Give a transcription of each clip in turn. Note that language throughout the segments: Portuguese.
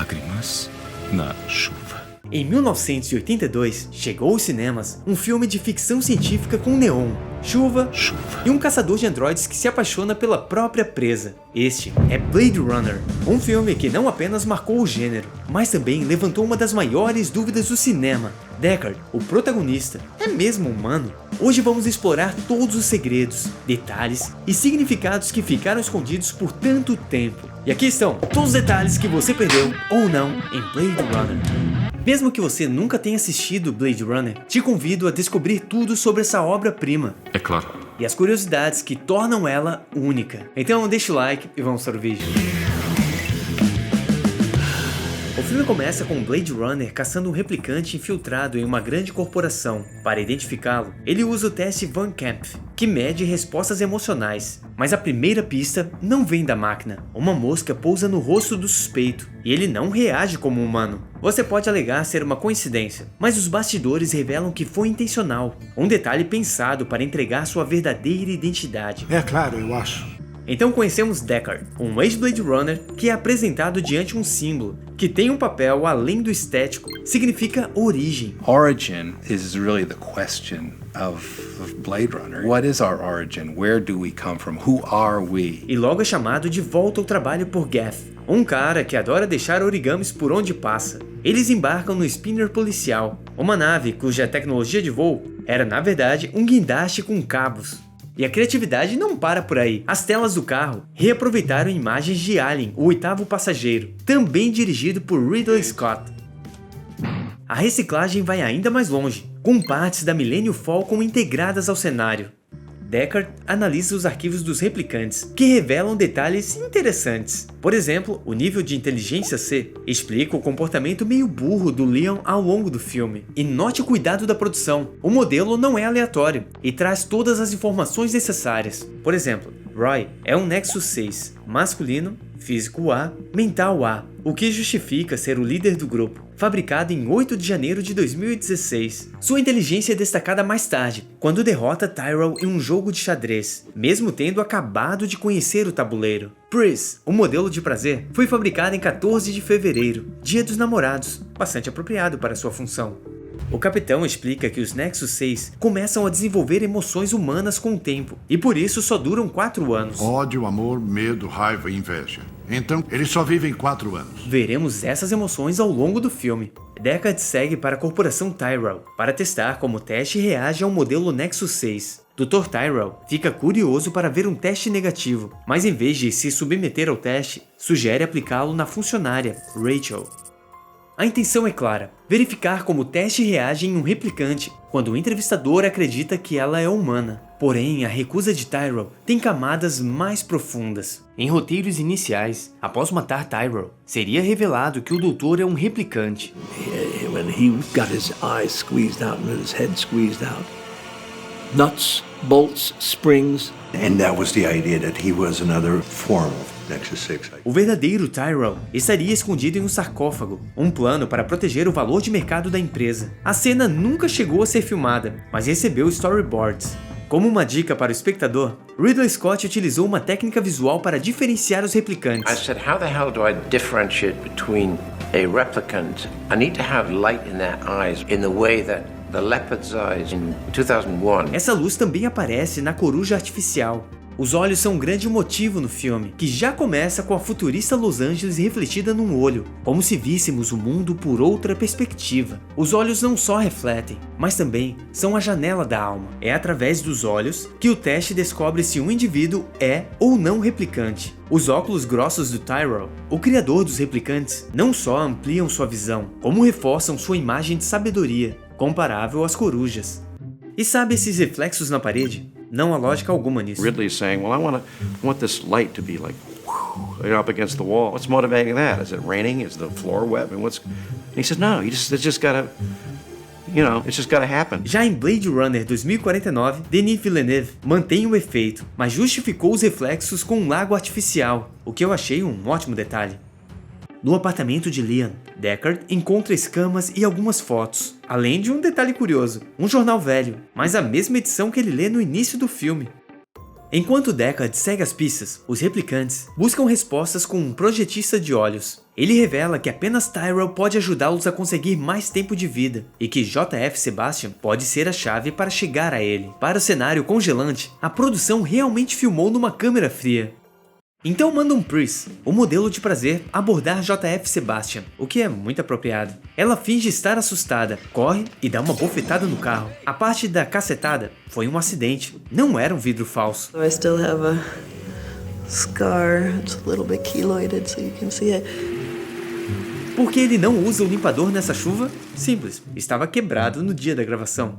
lágrimas na chuva. Em 1982, chegou aos cinemas um filme de ficção científica com neon, chuva e um caçador de androides que se apaixona pela própria presa. Este é Blade Runner, um filme que não apenas marcou o gênero, mas também levantou uma das maiores dúvidas do cinema. Deckard, o protagonista, é mesmo humano? Hoje vamos explorar todos os segredos, detalhes e significados que ficaram escondidos por tanto tempo. E aqui estão todos os detalhes que você perdeu ou não em Blade Runner. Mesmo que você nunca tenha assistido Blade Runner, te convido a descobrir tudo sobre essa obra-prima. É claro. E as curiosidades que tornam ela única. Então deixa o like e vamos para o vídeo. O filme começa com Blade Runner caçando um replicante infiltrado em uma grande corporação. Para identificá-lo, ele usa o teste Van Kempf, que mede respostas emocionais. Mas a primeira pista não vem da máquina. Uma mosca pousa no rosto do suspeito, e ele não reage como humano. Você pode alegar ser uma coincidência, mas os bastidores revelam que foi intencional. Um detalhe pensado para entregar sua verdadeira identidade. É claro, eu acho. Então conhecemos Deckard, um ex-Blade Runner que é apresentado diante um símbolo, que tem um papel além do estético, significa origem. Origin is really the question of Blade Runner. What is our origin? Where do we come from? Who are we? E logo é chamado de volta ao trabalho por Gaff, um cara que adora deixar origamis por onde passa. Eles embarcam no Spinner policial, uma nave cuja tecnologia de voo era na verdade um guindaste com cabos. E a criatividade não para por aí. As telas do carro reaproveitaram imagens de Alien, o oitavo passageiro, também dirigido por Ridley Scott. A reciclagem vai ainda mais longe, com partes da Millennium Falcon integradas ao cenário. Deckard analisa os arquivos dos replicantes, que revelam detalhes interessantes. Por exemplo, o nível de inteligência C explica o comportamento meio burro do Leon ao longo do filme. E note o cuidado da produção, o modelo não é aleatório e traz todas as informações necessárias. Por exemplo, Roy é um Nexus 6, masculino, físico A, mental A, o que justifica ser o líder do grupo. Fabricado em 8 de janeiro de 2016. Sua inteligência é destacada mais tarde, quando derrota Tyrell em um jogo de xadrez, mesmo tendo acabado de conhecer o tabuleiro. Pris, o modelo de prazer, foi fabricado em 14 de fevereiro, Dia dos Namorados, bastante apropriado para sua função. O capitão explica que os Nexus 6 começam a desenvolver emoções humanas com o tempo, e por isso só duram 4 anos. Ódio, amor, medo, raiva e inveja. Então, eles só vivem 4 anos. Veremos essas emoções ao longo do filme. Deckard segue para a corporação Tyrell, para testar como o teste reage ao modelo Nexus 6. Dr. Tyrell fica curioso para ver um teste negativo, mas em vez de se submeter ao teste, sugere aplicá-lo na funcionária, Rachel. A intenção é clara, verificar como o teste reage em um replicante, quando o entrevistador acredita que ela é humana. Porém, a recusa de Tyrell tem camadas mais profundas. Em roteiros iniciais, após matar Tyrell, seria revelado que o doutor é um replicante. When he got his eyes squeezed out and his head squeezed out, nuts, bolts, springs. And that was the idea that he was another form of Nexus 6. O verdadeiro Tyrell estaria escondido em um sarcófago, um plano para proteger o valor de mercado da empresa. A cena nunca chegou a ser filmada, mas recebeu storyboards. Como uma dica para o espectador, Ridley Scott utilizou uma técnica visual para diferenciar os replicantes. I said, how the hell do I differentiate between a replicant? I need to have light in their eyes in the way that the leopard's eyes in 2001. Essa luz também aparece na coruja artificial. Os olhos são um grande motivo no filme, que já começa com a futurista Los Angeles refletida num olho, como se víssemos o mundo por outra perspectiva. Os olhos não só refletem, mas também são a janela da alma. É através dos olhos que o teste descobre se um indivíduo é ou não replicante. Os óculos grossos do Tyrell, o criador dos replicantes, não só ampliam sua visão, como reforçam sua imagem de sabedoria, comparável às corujas. E sabe esses reflexos na parede? Não há lógica alguma nisso. Ridley's saying, well, I want this light to be like up against the wall. What's motivating that? Is it raining? Is the floor wet? And he says, no, it's just gotta happen. Já em Blade Runner 2049, Denis Villeneuve mantém o efeito, mas justificou os reflexos com um lago artificial, o que eu achei um ótimo detalhe. No apartamento de Leon, Deckard encontra escamas e algumas fotos, além de um detalhe curioso, um jornal velho, mas a mesma edição que ele lê no início do filme. Enquanto Deckard segue as pistas, os replicantes buscam respostas com um projetista de olhos. Ele revela que apenas Tyrell pode ajudá-los a conseguir mais tempo de vida e que JF Sebastian pode ser a chave para chegar a ele. Para o cenário congelante, a produção realmente filmou numa câmera fria. Então mandam Pris, o modelo de prazer, abordar JF Sebastian, o que é muito apropriado. Ela finge estar assustada, corre e dá uma bofetada no carro. A parte da cacetada foi um acidente, não era um vidro falso. I still have a scar. It's a little bit keloided, so you can see it. Por que ele não usa o limpador nessa chuva? Simples, estava quebrado no dia da gravação.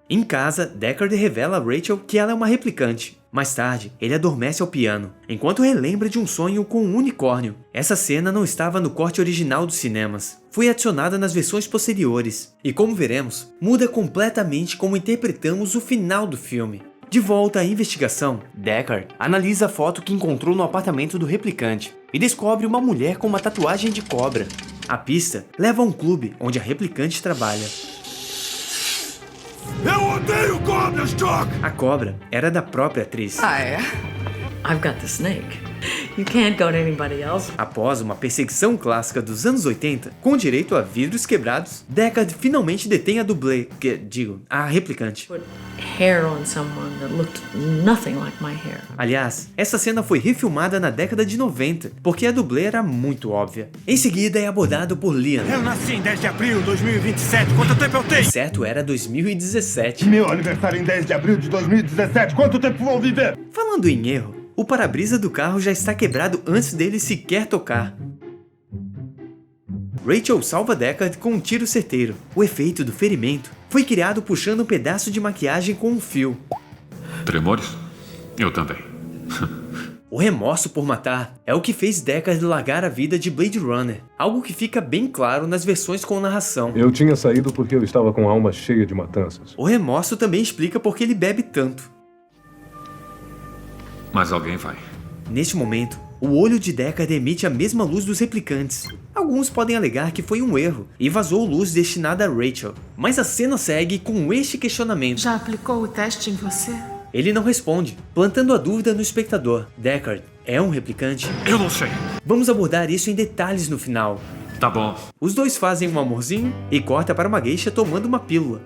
Em casa, Deckard revela a Rachel que ela é uma replicante. Mais tarde, ele adormece ao piano, enquanto relembra de um sonho com um unicórnio. Essa cena não estava no corte original dos cinemas. Foi adicionada nas versões posteriores. E como veremos, muda completamente como interpretamos o final do filme. De volta à investigação, Deckard analisa a foto que encontrou no apartamento do replicante e descobre uma mulher com uma tatuagem de cobra. A pista leva a um clube onde a replicante trabalha. Eu odeio cobras, Doc! A cobra era da própria atriz. I've got the snake. You can't go to anybody else. Após uma perseguição clássica dos anos 80, com direito a vidros quebrados, Deckard finalmente detém a dublê, a replicante. Put hair on someone that looked nothing like my hair. Aliás, essa cena foi refilmada na década de 90, porque a dublê era muito óbvia. Em seguida é abordado por Liam. Eu nasci em 10 de abril de 2027. Quanto tempo eu tenho? Certo, era 2017. Meu aniversário em 10 de abril de 2017. Quanto tempo vou viver? Falando em erro, o para-brisa do carro já está quebrado antes dele sequer tocar. Rachel salva Deckard com um tiro certeiro. O efeito do ferimento foi criado puxando um pedaço de maquiagem com um fio. Tremores? Eu também. O remorso por matar é o que fez Deckard largar a vida de Blade Runner, algo que fica bem claro nas versões com narração. Eu tinha saído porque eu estava com a alma cheia de matanças. O remorso também explica por que ele bebe tanto. Mas alguém vai. Neste momento, o olho de Deckard emite a mesma luz dos replicantes. Alguns podem alegar que foi um erro e vazou luz destinada a Rachel. Mas a cena segue com este questionamento. Já aplicou o teste em você? Ele não responde, plantando a dúvida no espectador. Deckard é um replicante? Eu não sei. Vamos abordar isso em detalhes no final. Tá bom. Os dois fazem um amorzinho e corta para uma geisha tomando uma pílula.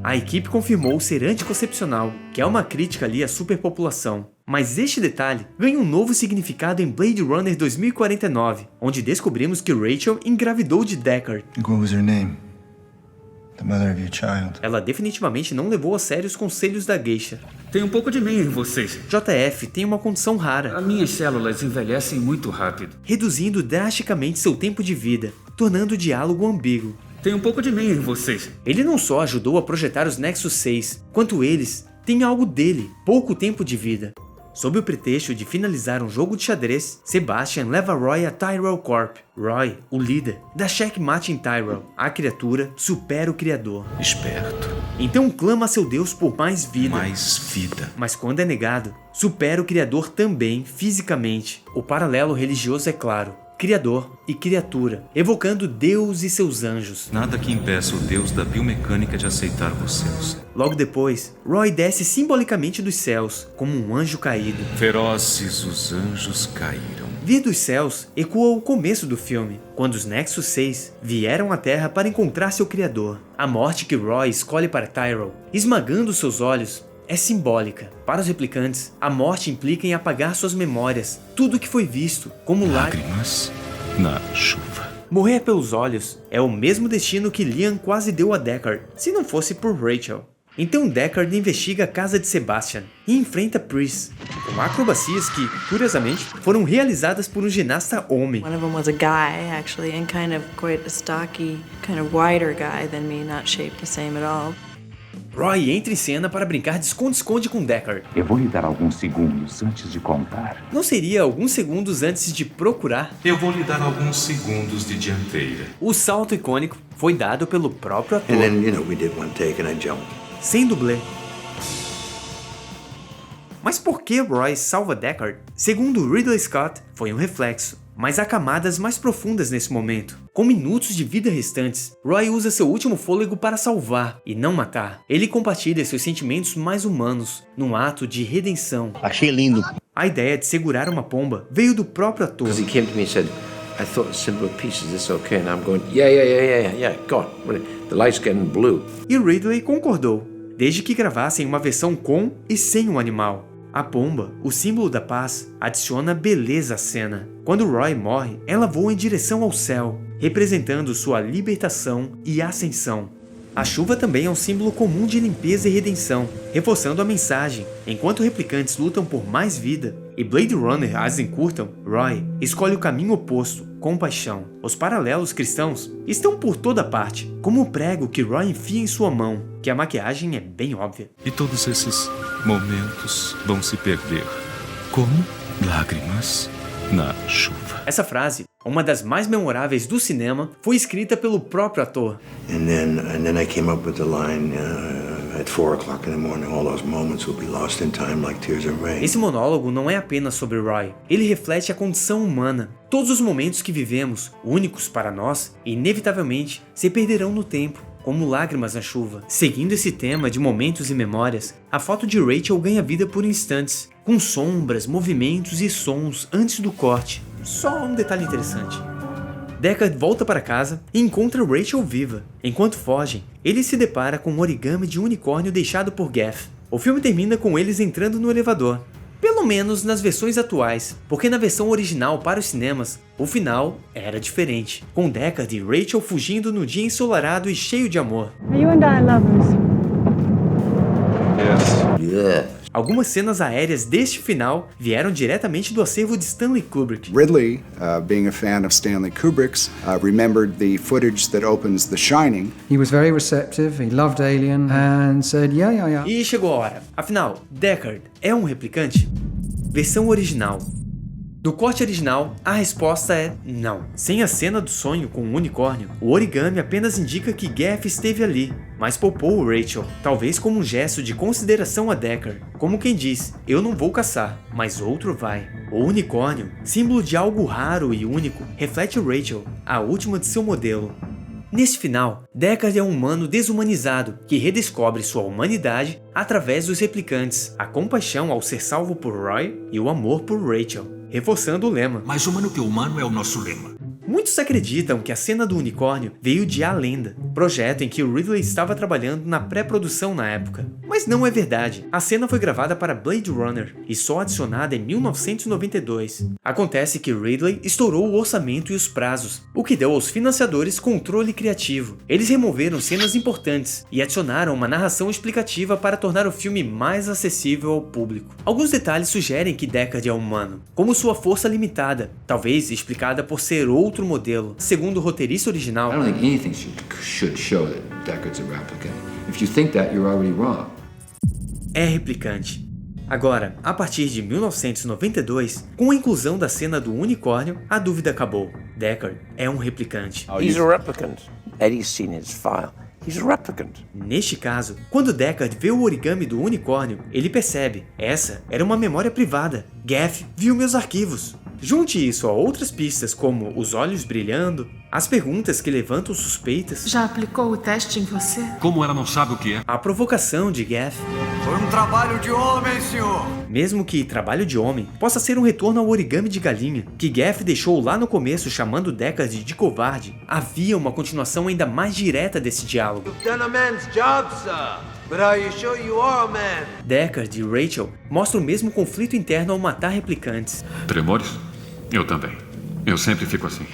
A equipe confirmou ser anticoncepcional, que é uma crítica ali à superpopulação. Mas este detalhe ganha um novo significado em Blade Runner 2049, onde descobrimos que Rachel engravidou de Deckard. What was her name? The mother of your child. Ela definitivamente não levou a sério os conselhos da geisha. Tem um pouco de mim em vocês. JF tem uma condição rara. As minhas células envelhecem muito rápido. Reduzindo drasticamente seu tempo de vida, tornando o diálogo ambíguo. Tem um pouco de mim em vocês. Ele não só ajudou a projetar os Nexus 6, quanto eles têm algo dele, pouco tempo de vida. Sob o pretexto de finalizar um jogo de xadrez, Sebastian leva Roy a Tyrell Corp. Roy, o líder, dá checkmate em Tyrell. A criatura supera o criador. Esperto. Então clama a seu Deus por mais vida. Mais vida. Mas quando é negado, supera o criador também, fisicamente. O paralelo religioso é claro. Criador e criatura, evocando Deus e seus anjos. Nada que impeça o Deus da biomecânica de aceitar vocês. Logo depois, Roy desce simbolicamente dos céus, como um anjo caído. Ferozes os anjos caíram. Vir dos céus ecoa o começo do filme, quando os Nexus 6 vieram à Terra para encontrar seu criador. A morte que Roy escolhe para Tyrell, esmagando seus olhos, é simbólica. Para os replicantes, a morte implica em apagar suas memórias, tudo que foi visto, como lágrimas na chuva. Morrer pelos olhos é o mesmo destino que Liam quase deu a Deckard, se não fosse por Rachel. Então Deckard investiga a casa de Sebastian e enfrenta Pris, com acrobacias que, curiosamente, foram realizadas por um ginasta homem. One of them was a guy, actually, and kind of quite a stocky, kind of wider guy than me, not shaped the same at all. Roy entra em cena para brincar de esconde-esconde com Deckard. Eu vou lhe dar alguns segundos antes de contar. Não seria alguns segundos antes de procurar? Eu vou lhe dar alguns segundos de dianteira. O salto icônico foi dado pelo próprio ator. And then, we did one take and I jumped. Sem dublê. Mas por que Roy salva Deckard? Segundo Ridley Scott, foi um reflexo. mas há camadas mais profundas nesse momento. Com minutos de vida restantes, Roy usa seu último fôlego para salvar e não matar. Ele compartilha seus sentimentos mais humanos, num ato de redenção. Achei lindo. A ideia de segurar uma pomba veio do próprio ator. Because he came to me and said, I thought a simpler piece, is this okay? And I'm going, yeah, go on. The light's getting blue. E Ridley concordou, desde que gravassem uma versão com e sem um animal. A pomba, o símbolo da paz, adiciona beleza à cena. Quando Roy morre, ela voa em direção ao céu, representando sua libertação e ascensão. A chuva também é um símbolo comum de limpeza e redenção, reforçando a mensagem. Enquanto replicantes lutam por mais vida e Blade Runner as encurtam, Roy escolhe o caminho oposto, compaixão. Os paralelos cristãos estão por toda parte, como o prego que Roy enfia em sua mão, que a maquiagem é bem óbvia. E todos esses momentos vão se perder, como lágrimas na chuva. Essa frase, uma das mais memoráveis do cinema, foi escrita pelo próprio ator. And then I came up with the line, at 4 o'clock in the morning, all those moments will be lost in time like tears of rain. Esse monólogo não é apenas sobre Roy, ele reflete a condição humana. Todos os momentos que vivemos, únicos para nós, inevitavelmente se perderão no tempo, como lágrimas na chuva. Seguindo esse tema de momentos e memórias, a foto de Rachel ganha vida por instantes, com sombras, movimentos e sons antes do corte. Só um detalhe interessante. Deckard volta para casa e encontra Rachel viva. Enquanto fogem, ele se depara com um origami de unicórnio deixado por Gaff. O filme termina com eles entrando no elevador. Pelo menos nas versões atuais, porque na versão original para os cinemas, o final era diferente, com Deckard e Rachel fugindo no dia ensolarado e cheio de amor. Are you and I lovers? Yes. Yeah. Algumas cenas aéreas deste final vieram diretamente do acervo de Stanley Kubrick. Ridley, being a fan of Stanley Kubrick's, remembered the footage that opens The Shining. He was very receptive, he loved Alien, and said, yeah. E chegou a hora. Afinal, Deckard é um replicante? Versão original. Do corte original, a resposta é não. Sem a cena do sonho com o unicórnio, o origami apenas indica que Gaff esteve ali, mas poupou Rachel, talvez como um gesto de consideração a Deckard. Como quem diz, eu não vou caçar, mas outro vai. O unicórnio, símbolo de algo raro e único, reflete Rachel, a última de seu modelo. Nesse final, Deckard é um humano desumanizado que redescobre sua humanidade através dos replicantes, a compaixão ao ser salvo por Roy e o amor por Rachel, reforçando o lema. Mais humano que humano é o nosso lema. Muitos acreditam que a cena do unicórnio veio de A Lenda, projeto em que o Ridley estava trabalhando na pré-produção na época. Mas não é verdade. A cena foi gravada para Blade Runner e só adicionada em 1992. Acontece que Ridley estourou o orçamento e os prazos, o que deu aos financiadores controle criativo. Eles removeram cenas importantes e adicionaram uma narração explicativa para tornar o filme mais acessível ao público. Alguns detalhes sugerem que Deckard é humano, como sua força limitada, talvez explicada por ser outro modelo. Segundo o roteirista original, I don't think anything should show that Deckard's a replicant. If you think that, you're already wrong. É replicante. Agora, a partir de 1992, com a inclusão da cena do unicórnio, a dúvida acabou. Deckard é um replicante. He's a replicant. Eddie's seen his file. He's a replicant. Neste caso, quando Deckard vê o origami do unicórnio, ele percebe, essa era uma memória privada. Gaff viu meus arquivos. Junte isso a outras pistas como os olhos brilhando, as perguntas que levantam suspeitas. Já aplicou o teste em você? Como ela não sabe o que é? A provocação de Gaff. Foi um trabalho de homem, senhor! Mesmo que trabalho de homem possa ser um retorno ao origami de galinha, que Gaff deixou lá no começo chamando Deckard de covarde, havia uma continuação ainda mais direta desse diálogo. You've done a man's job, sir. But are you sure you are a man? Deckard e Rachel mostram o mesmo conflito interno ao matar replicantes. Tremores? Eu também. Eu sempre fico assim.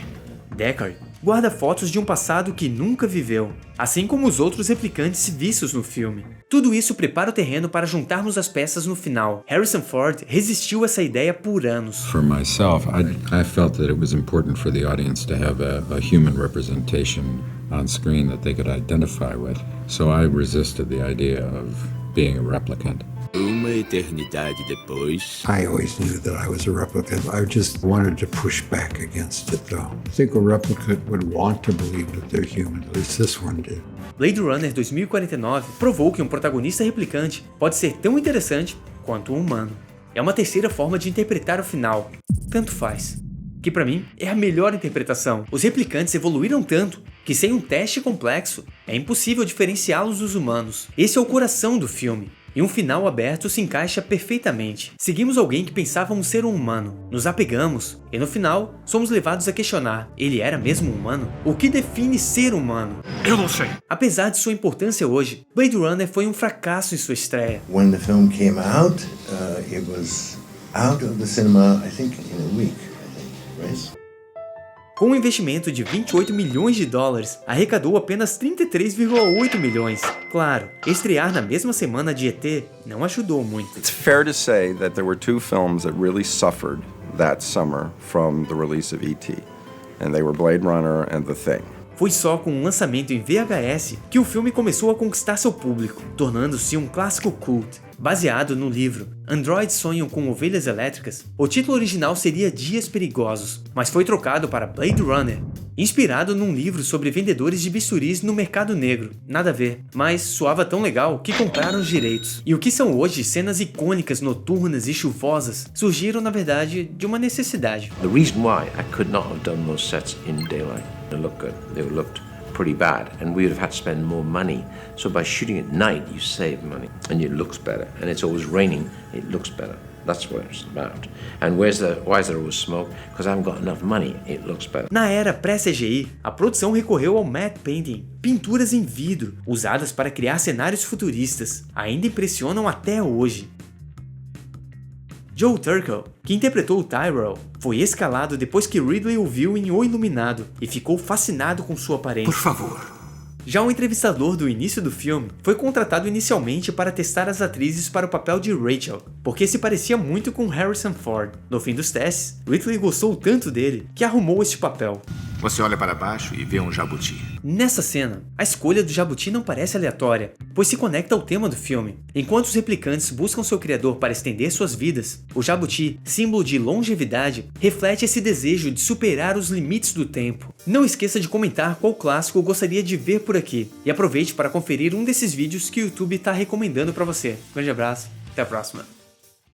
Deckard guarda fotos de um passado que nunca viveu, assim como os outros replicantes vistos no filme. Tudo isso prepara o terreno para juntarmos as peças no final. Harrison Ford resistiu a essa ideia por anos. For myself, I felt that it was important for the audience to have a human representation on screen that they could identify with. So I resisted the idea of being a replicant. Uma eternidade depois. I always knew that I was a replicant. I just wanted to push back against it, though. I think a replicant would want to believe that they're human. At least this one did. Blade Runner 2049 provou que um protagonista replicante pode ser tão interessante quanto um humano. É uma terceira forma de interpretar o final. Tanto faz. que pra mim é a melhor interpretação. Os replicantes evoluíram tanto que sem um teste complexo é impossível diferenciá-los dos humanos. Esse é o coração do filme. E um final aberto se encaixa perfeitamente. Seguimos alguém que pensávamos ser um humano, nos apegamos, e no final, somos levados a questionar, ele era mesmo humano? O que define ser humano? Eu não sei. Apesar de sua importância hoje, Blade Runner foi um fracasso em sua estreia. When the film came out, it was out of the cinema, I think, in a week, right? Com um investimento de 28 milhões de dólares, arrecadou apenas 33,8 milhões. Claro, estrear na mesma semana de ET não ajudou muito. It's fair to say that there were two films that really suffered that summer from the release of ET, and they were Blade Runner and The Thing. Foi só com o lançamento em VHS que o filme começou a conquistar seu público, tornando-se um clássico cult. Baseado no livro Androids Sonham com Ovelhas Elétricas, o título original seria Dias Perigosos, mas foi trocado para Blade Runner, inspirado num livro sobre vendedores de bisturis no mercado negro. Nada a ver, mas soava tão legal que compraram os direitos. E o que são hoje cenas icônicas noturnas e chuvosas surgiram na verdade de uma necessidade. The reason why I could not have done those sets in daylight, they look good, they looked pretty bad, and we would have had to spend more money. So by shooting at night, you save money, and it looks better. And it's always raining, it looks better. That's what it's about. And why is there always smoke? Because I haven't got enough money, it looks better. Na era pré-CGI, a produção recorreu ao matte painting, pinturas em vidro, usadas para criar cenários futuristas, ainda impressionam até hoje. Joe Turkel, que interpretou o Tyrell, foi escalado depois que Ridley o viu em O Iluminado e ficou fascinado com sua aparência. Por favor. Já o entrevistador do início do filme foi contratado inicialmente para testar as atrizes para o papel de Rachel, porque se parecia muito com Harrison Ford. No fim dos testes, Ridley gostou tanto dele que arrumou este papel. Você olha para baixo e vê um jabuti. Nessa cena, a escolha do jabuti não parece aleatória, pois se conecta ao tema do filme. Enquanto os replicantes buscam seu criador para estender suas vidas, o jabuti, símbolo de longevidade, reflete esse desejo de superar os limites do tempo. Não esqueça de comentar qual clássico gostaria de ver por aqui, e aproveite para conferir um desses vídeos que o YouTube está recomendando para você. Grande abraço, até a próxima.